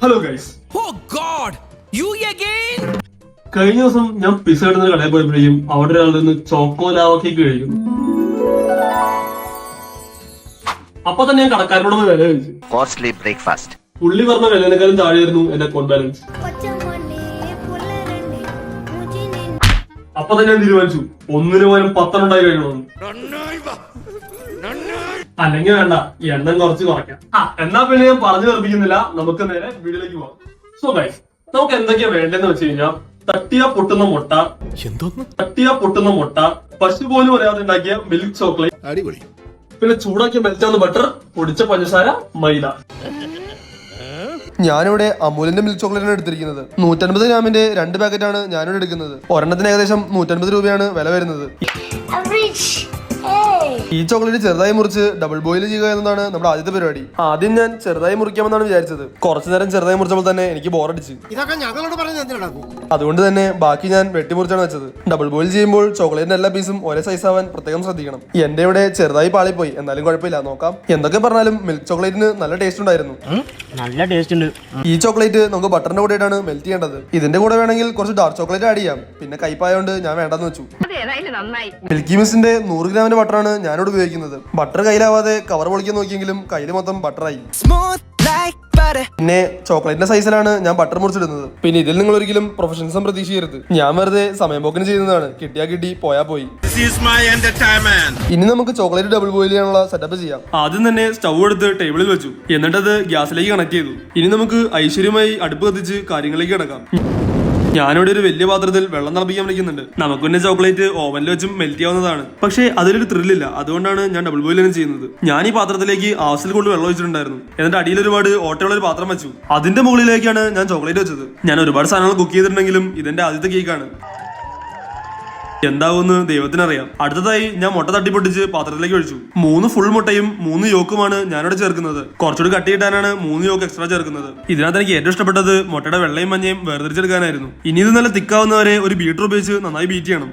Hello guys. Oh God, you again? കഴിഞ്ഞ ദിവസം ഞാൻ പിസ്സ ഇടുന്ന കടയിൽ പോയപ്പോഴേക്കും അവിടെ ഒരാളുടെ നിന്ന് ചോക്കോ ലാവ കേക്ക് കഴിക്കും. അപ്പൊ തന്നെ ഞാൻ കടക്കാരനോട് വില ചോദിച്ചു. Costly breakfast. പുള്ളി പറഞ്ഞ വിലനേക്കാളും താഴെയായിരുന്നു എന്റെ അക്കൗണ്ട് ബാലൻസ്. അപ്പൊ തന്നെ ഞാൻ തീരുമാനിച്ചു ഒന്നിന് പോലും 10 ഉണ്ടായി കഴിയണമെന്ന്. അല്ലെങ്കിൽ വേണ്ട, ഈ എണ്ണം കുറച്ച് കുറയ്ക്കാം. എന്നാ പിന്നെ ഞാൻ പറഞ്ഞു നിർമ്മിക്കുന്നില്ല, നമുക്ക് നേരെ വീഡിയോയിലേക്ക് പോകാം. സോ ഗൈസ്, നമുക്ക് എന്തൊക്കെയാ വേണ്ടെന്ന് വെച്ച് കഴിഞ്ഞാൽ തട്ടിയാ പൊട്ടുന്ന മുട്ട, പശു പോലും അറിയാതെ ഉണ്ടാക്കിയ മിൽക്ക് ചോക്ലേറ്റ്, അടിപൊളി, പിന്നെ ചൂടാക്കിയ മെൽറ്റാവുന്ന ബട്ടർ, പൊടിച്ച പഞ്ചസാര, മൈദ. ഞാനിവിടെ അമൂലിന്റെ മിൽക്ക് ചോക്ലേറ്റ് ആണ് എടുത്തിരിക്കുന്നത്. 150 ഗ്രാമിന്റെ 2 പാക്കറ്റാണ് ഞാനിവിടെ എടുക്കുന്നത്. ഒരെണ്ണത്തിന് ഏകദേശം 150 രൂപയാണ് വില വരുന്നത്. ഈ ചോക്ലേറ്റ് ചെറുതായി മുറിച്ച് ഡബിൾ ബോയിൽ ചെയ്യുക എന്നതാണ് നമ്മുടെ ആദ്യത്തെ പരിപാടി. ആദ്യം ഞാൻ ചെറുതായി മുറിക്കാമെന്നാണ് വിചാരിച്ചത്. കുറച്ചു നേരം ചെറുതായി മുറിച്ചപ്പോൾ തന്നെ എനിക്ക് ബോറടിച്ച്. അതുകൊണ്ട് തന്നെ ബാക്കി ഞാൻ വെട്ടിമുറിച്ചാണ് വെച്ചത്. ഡബിൾ ബോയിൽ ചെയ്യുമ്പോൾ ചോക്ലേറ്റിന്റെ എല്ലാ പീസും ഒരേ സൈസ് ആവാൻ പ്രത്യേകം ശ്രദ്ധിക്കണം. എന്റെ ഇവിടെ ചെറുതായി പാളിപ്പോയി, എന്നാലും കുഴപ്പമില്ല, നോക്കാം. എന്തൊക്കെ പറഞ്ഞാലും മിൽക്ക് ചോക്ലേറ്റിന് നല്ല ടേസ്റ്റ് ഉണ്ടായിരുന്നു. നല്ല ടേസ്റ്റ് ഉണ്ട്. ഈ ചോക്ലേറ്റ് നമുക്ക് ബട്ടറിന്റെ കൂടെയാണ് മെൽറ്റ് ചെയ്യേണ്ടത്. ഇതിന്റെ കൂടെ വേണമെങ്കിൽ കുറച്ച് ഡാർക്ക് ചോക്ലേറ്റ് ആഡ് ചെയ്യാം. പിന്നെ കൈപ്പായോണ്ട് ഞാൻ വേണ്ടെന്ന് വെച്ചു. മിൽക്കി മിസ്റ്റിന്റെ 100 ഗ്രാമിന്റെ ബട്ടറാണ് ഞാനിവിടെ ഉപയോഗിക്കുന്നത്. ബട്ടർ കയ്യിലാവാതെ കവർ പൊളിക്കാൻ നോക്കിയെങ്കിലും കയ്യിൽ മൊത്തം ബട്ടറായി. പിന്നെ ചോക്ലേറ്റിന്റെ സൈസിലാണ് ഞാൻ ബട്ടർ മുറിച്ചിടുന്നത്. പിന്നെ ഇതിൽ നിങ്ങൾ ഒരിക്കലും പ്രൊഫഷണലിസം പ്രതീക്ഷിക്കരുത്. ഞാൻ വെറുതെ സമയം പോക്കിന് ചെയ്യുന്നതാണ്. കിട്ടിയാ കിട്ടി, പോയാ പോയി. ഇനി നമുക്ക് ചോക്ലേറ്റ് ഡബിൾ ബോയിൽ ചെയ്യാനുള്ള സെറ്റപ്പ് ചെയ്യാം. ആദ്യം തന്നെ സ്റ്റൗ എടുത്ത് ടേബിളിൽ വെച്ചു, എന്നിട്ട് അത് ഗ്യാസിലേക്ക് കണക്ട് ചെയ്തു. ഇനി നമുക്ക് ഐശ്വര്യമായി അടുപ്പ് കത്തിച്ച് കാര്യങ്ങളിലേക്ക് കിടക്കാം. ഞാനിവിടെ ഒരു വലിയ പാത്രത്തിൽ വെള്ളം തിളപ്പിക്കാൻ വിളിക്കുന്നുണ്ട്. നമുക്ക് പിന്നെ ചോക്ലേറ്റ് ഓവനിൽ വെച്ചും മെൽറ്റ് ചെയ്യാവുന്നതാണ്. പക്ഷേ അതിലൊരു ത്രില്ലില്ല, അതുകൊണ്ടാണ് ഞാൻ ഡബിൾ ബോയിൽ തന്നെ ചെയ്യുന്നത്. ഞാൻ ഈ പാത്രത്തിലേക്ക് ആവശ്യത്തിൽ കൊണ്ട് വെള്ളം ഒഴിച്ചിട്ടുണ്ടായിരുന്നു. എന്നിട്ട് അടിയിൽ ഒരുപാട് ഓട്ടയുള്ള ഒരു പാത്രം വെച്ചു. അതിന്റെ മുകളിലേക്കാണ് ഞാൻ ചോക്ലേറ്റ് വെച്ചത്. ഞാൻ ഒരുപാട് സാധനങ്ങൾ കുക്ക് ചെയ്തിട്ടുണ്ടെങ്കിലും ഇതെന്റെ ആദ്യത്തെ കേക്കാണ്. എന്താവുമെന്ന് ദൈവത്തിനറിയാം. അടുത്തതായി ഞാൻ മുട്ട തട്ടിപ്പൊട്ടിച്ച് പാത്രത്തിലേക്ക് ഒഴിച്ചു. 3 ഫുൾ മുട്ടയും 3 യോക്കുമാണ് ഞാനിവിടെ ചേർക്കുന്നത്. കുറച്ചുകൂടി കട്ടിയിട്ടാണ് 3 യോക്ക് എക്സ്ട്രാ ചേർക്കുന്നത്. ഇതിനകത്ത് എനിക്ക് ഏറ്റവും ഇഷ്ടപ്പെട്ടത് മുട്ടയുടെ വെള്ളയും മഞ്ഞയും വേർതിരിച്ചെടുക്കാനായിരുന്നു. ഇനി ഇത് നല്ല തിക്കാവുന്നവരെ ഒരു ബീറ്റർ ഉപയോഗിച്ച് നന്നായി ബീറ്റ് ചെയ്യണം.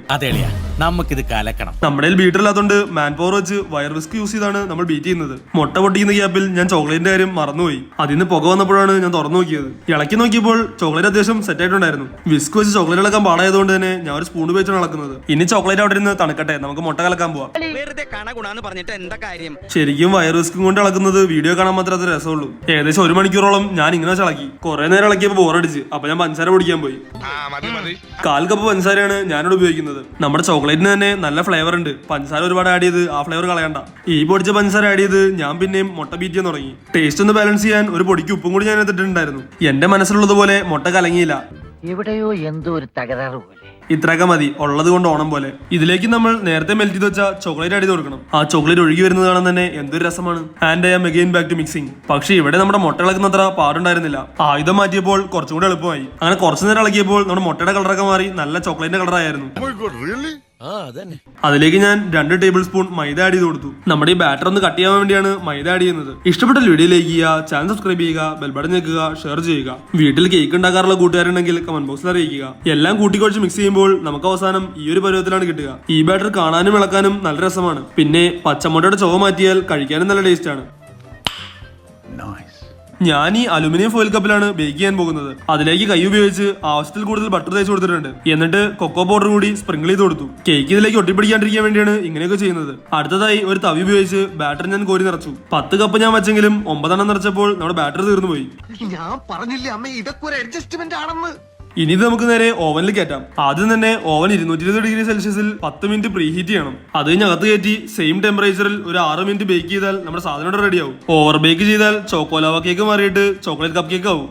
നമുക്കിത് കലക്കണം. നമ്മുടെ ബീറ്റർ ഇല്ലാത്തതുകൊണ്ട് മാൻ പവർ വെച്ച് വയർ വിസ്ക് യൂസ് ചെയ്താണ് നമ്മൾ ബീറ്റ് ചെയ്യുന്നത്. മുട്ട പൊട്ടിക്കുന്ന ഗ്യാപ്പിൽ ഞാൻ ചോക്ലേറ്റിന്റെ കാര്യം മറന്നുപോയി. അതിന് പുക വന്നപ്പോഴാണ് ഞാൻ തുറന്നു നോക്കിയത്. ഇളക്കി നോക്കിയപ്പോൾ ചോക്ലേറ്റ് അത്യാവശ്യം സെറ്റ് ആയിട്ടുണ്ടായിരുന്നു. വിസ്ക് വെച്ച് ചോക്ലേറ്റ് ഇളക്കാൻ പാടായതുകൊണ്ട് തന്നെ ഞാൻ ഒരു സ്പൂൺ ഉപയോഗിച്ചാണ് ഇളക്കുന്നത്. ഇനി ചോക്ലേറ്റ് അവിടെ ഇരുന്ന് തണുക്കട്ടെ, നമുക്ക് മുട്ട കലക്കാൻ പോവാം. ശരിക്കും വയർ വിസ്കും കൊണ്ട് ഇളക്കുന്നത് വീഡിയോ കാണാൻ മാത്രമേ അത് രസമുള്ളൂ. ഏകദേശം 1 മണിക്കൂറോളം ഞാൻ ഇങ്ങനെ ഇളക്കി. കുറെ നേരം ഇളക്കിയപ്പോൾ ബോറടിച്ച്. അപ്പൊ ഞാൻ പഞ്ചസാര പൊടിക്കാൻ പോയി. 1/4 കപ്പ് പഞ്ചസാരയാണ് ഞാനിവിടെ ഉപയോഗിക്കുന്നത്. നമ്മുടെ ചോക്ലേറ്റിന് തന്നെ നല്ല ഫ്ലേവർ ഉണ്ട്. പഞ്ചസാര ഒരുപാട് ആഡ് ചെയ്ത് ആ ഫ്ലേവർ കളയണ്ട. ഈ പൊടിച്ച പഞ്ചസാര ആഡ് ചെയ്ത് ഞാൻ പിന്നെയും മുട്ട ബീറ്റ് ചെയ്യാൻ തുടങ്ങി. ടേസ്റ്റ് ഒന്ന് ബാലൻസ് ചെയ്യാൻ ഒരു പൊടിക്ക് ഉപ്പും കൂടി ഞാൻ എടുത്തിട്ടുണ്ടായിരുന്നു. എന്റെ മനസ്സിലുള്ളതുപോലെ മുട്ട കലങ്ങിയില്ല. എവിടെയോ എന്തോ ഒരു തകരാറ് പോലെ. ഇത്രയൊക്കെ മതി, ഉള്ളത് കൊണ്ട് ഓണം പോലെ. ഇതിലേക്ക് നമ്മൾ നേരത്തെ മെൽറ്റ് ചെയ്ത് വെച്ച ചോക്ലേറ്റ് ആഡ് ചെയ്ത് കൊടുക്കണം. ആ ചോക്ലേറ്റ് ഒഴുകി വരുന്നത് കാണാൻ തന്നെ എന്തൊരു രസമാണ്. And I am again back to mixing. പക്ഷേ ഇവിടെ നമ്മുടെ മുട്ട ഇളക്കുന്നത്ര പാടുണ്ടായിരുന്നില്ല. ആയുധം മാറ്റിയപ്പോൾ കുറച്ചും കൂടി എളുപ്പമായി. അങ്ങനെ കുറച്ചു നേരം ഇളക്കിയപ്പോൾ നമ്മുടെ മുട്ടയുടെ കളറൊക്കെ മാറി നല്ല ചോക്ലേറ്റിന്റെ കളറായിരുന്നു. അതിലേക്ക് ഞാൻ 2 ടേബിൾ സ്പൂൺ മൈദ ആഡ് ചെയ്ത് കൊടുത്തു. നമ്മുടെ ഈ ബാറ്റർ ഒന്ന് കട്ട് ചെയ്യാൻ വേണ്ടിയാണ് മൈദ ആഡ് ചെയ്യുന്നത്. ഇഷ്ടപ്പെട്ട വീഡിയോ ലൈക്ക് ചെയ്യുക, ചാനൽ സബ്സ്ക്രൈബ് ചെയ്യുക, ബെൽ ബട്ടൺ ഞെക്കുക, ഷെയർ ചെയ്യുക. വീട്ടിൽ കേക്ക് ഉണ്ടാക്കാറുള്ള കൂട്ടുകാരുണ്ടെങ്കിൽ കമന്റ് ബോക്സിൽ അറിയിക്കുക. എല്ലാം കൂട്ടിക്കുഴച്ച് മിക്സ് ചെയ്യുമ്പോൾ നമുക്ക് അവസാനം ഈ ഒരു പരുവത്തിലാണ് കിട്ടുക. ഈ ബാറ്റർ കാണാനും ഇളക്കാനും നല്ല രസമാണ്. പിന്നെ പച്ചമുട്ടയുടെ ചുവ മാറ്റിയാൽ കഴിക്കാനും നല്ല ടേസ്റ്റ് ആണ്. ഞാൻ ഈ അലുമിനിയം ഫോയിൽ കപ്പിലാണ് ബേക്ക് ചെയ്യാൻ പോകുന്നത്. അതിലേക്ക് കൈ ഉപയോഗിച്ച് ആവശ്യത്തിൽ കൂടുതൽ ബട്ടർ തേച്ച് കൊടുത്തിട്ടുണ്ട്. എന്നിട്ട് കൊക്കോ പൗഡർ കൂടി സ്പ്രിങ്കിൾ ചെയ്ത് കൊടുത്തു. കേക്ക് ഇതിലേക്ക് ഒട്ടിപ്പിടിക്കാണ്ടിരിക്കാൻ വേണ്ടിയാണ് ഇങ്ങനെയൊക്കെ ചെയ്യുന്നത്. അടുത്തതായി ഒരു തവി ഉപയോഗിച്ച് ബാറ്റർ ഞാൻ കോരി നിറച്ചു. 10 കപ്പ് ഞാൻ വെച്ചെങ്കിലും 9 എണ്ണം നിറച്ചപ്പോൾ നമ്മുടെ ബാറ്റർ തീർന്നു പോയി. ഞാൻ പറഞ്ഞില്ലേ അമ്മ, ഇതൊക്കെ ഒരു അഡ്ജസ്റ്റ്മെന്റ് ആണെന്ന്. ഇനി ഇത് നമുക്ക് നേരെ ഓവനിൽ കയറ്റാം. ആദ്യം തന്നെ ഓവൻ 220 ഡിഗ്രി സെൽഷ്യസിൽ 10 മിനിറ്റ് പ്രീ ഹീറ്റ് ചെയ്യണം. അത് കഴിഞ്ഞകത്ത് കയറ്റി സെയിം ടെമ്പറേച്ചറിൽ ഒരു 6 മിനിറ്റ് ബേക്ക് ചെയ്താൽ നമ്മുടെ സാധനം ഇവിടെ റെഡി ആവും. ഓവർ ബേക്ക് ചെയ്താൽ ചോക്കോലാവ കേക്ക് മാറിയിട്ട് ചോക്ലേറ്റ് കപ്പ് കേക്ക് ആവും.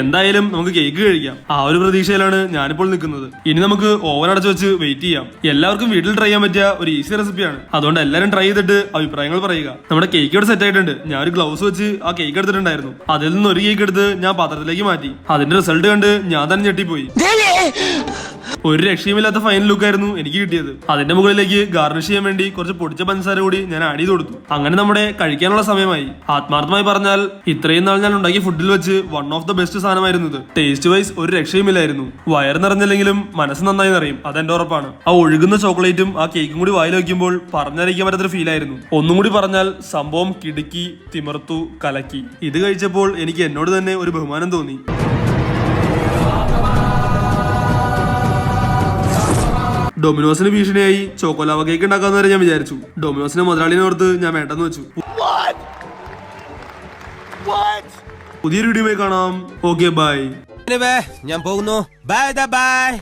എന്തായാലും നമുക്ക് കേക്ക് കഴിക്കാം. ആ ഒരു പ്രതീക്ഷയിലാണ് ഞാനിപ്പോൾ നിൽക്കുന്നത്. ഇനി നമുക്ക് ഓവൻ അടച്ചു വെച്ച് വെയിറ്റ് ചെയ്യാം. എല്ലാവർക്കും വീട്ടിൽ ട്രൈ ചെയ്യാൻ പറ്റിയ ഒരു ഈസി റെസിപ്പിയാണ്. അതുകൊണ്ട് എല്ലാവരും ട്രൈ ചെയ്തിട്ട് അഭിപ്രായങ്ങൾ പറയുക. നമ്മുടെ കേക്ക് ഇവിടെ സെറ്റ് ആയിട്ടുണ്ട്. ഞാൻ ഒരു ഗ്ലൗസ് വെച്ച് ആ കേക്ക് എടുത്തിട്ടുണ്ടായിരുന്നു. അതിൽ നിന്ന് ഒരു കേക്ക് എടുത്ത് ഞാൻ പാത്രത്തിലേക്ക് മാറ്റി. അതിന്റെ റിസൾട്ട് കണ്ട് ഞാൻ തന്നെ ഞെട്ടിപ്പോയി. ഒരു രക്ഷയുമില്ലാത്ത ഫൈനൽ ലുക്ക് ആയിരുന്നു എനിക്ക് കിട്ടിയത്. അതിന്റെ മുകളിലേക്ക് ഗാർണിഷ് ചെയ്യാൻ വേണ്ടി കുറച്ച് പൊടിച്ച പഞ്ചസാര കൂടി ഞാൻ ആഡ് ചെയ്ത് കൊടുത്തു. അങ്ങനെ നമ്മുടെ കഴിക്കാനുള്ള സമയമായി. ആത്മാർത്ഥമായി പറഞ്ഞാൽ ഇത്രയും നാൾ ഞാൻ ഉണ്ടാക്കിയ ഫുഡിൽ വെച്ച് വൺ ഓഫ് ദ ബെസ്റ്റ് സാധനമായിരുന്നു ഇത്. ടേസ്റ്റ് വൈസ് ഒരു രക്ഷയുമില്ലായിരുന്നു. വയറ് നിറഞ്ഞില്ലെങ്കിലും മനസ്സ് നന്നായി നിറയും, അതെന്റെ ഉറപ്പാണ്. ആ ഒഴുകുന്ന ചോക്ലേറ്റും ആ കേക്കും കൂടി വായിൽ വയ്ക്കുമ്പോൾ പറഞ്ഞറിയിക്കാൻ പറ്റാത്തൊരു ഫീൽ ആയിരുന്നു. ഒന്നും കൂടി പറഞ്ഞാൽ സംഭവം കിടുക്കി, തിമിർത്തു, കലക്കി. ഇത് കഴിച്ചപ്പോൾ എനിക്ക് എന്നോട് തന്നെ ഒരു ബഹുമാനം തോന്നി. ഡൊമിനോസിന് ഭീഷണിയായി ചോക്കോലാവ കേക്ക് ഉണ്ടാക്കാന്ന് വരെ ഞാൻ വിചാരിച്ചു. ഡൊമിനോസിന്റെ മുതലാളിനെ ഓർത്ത് ഞാൻ വേണ്ടെന്ന് വെച്ചു. പുതിയൊരു വീഡിയോയിൽ കാണാം. Okay bye. ഞാൻ പോകുന്നു. Bye bye.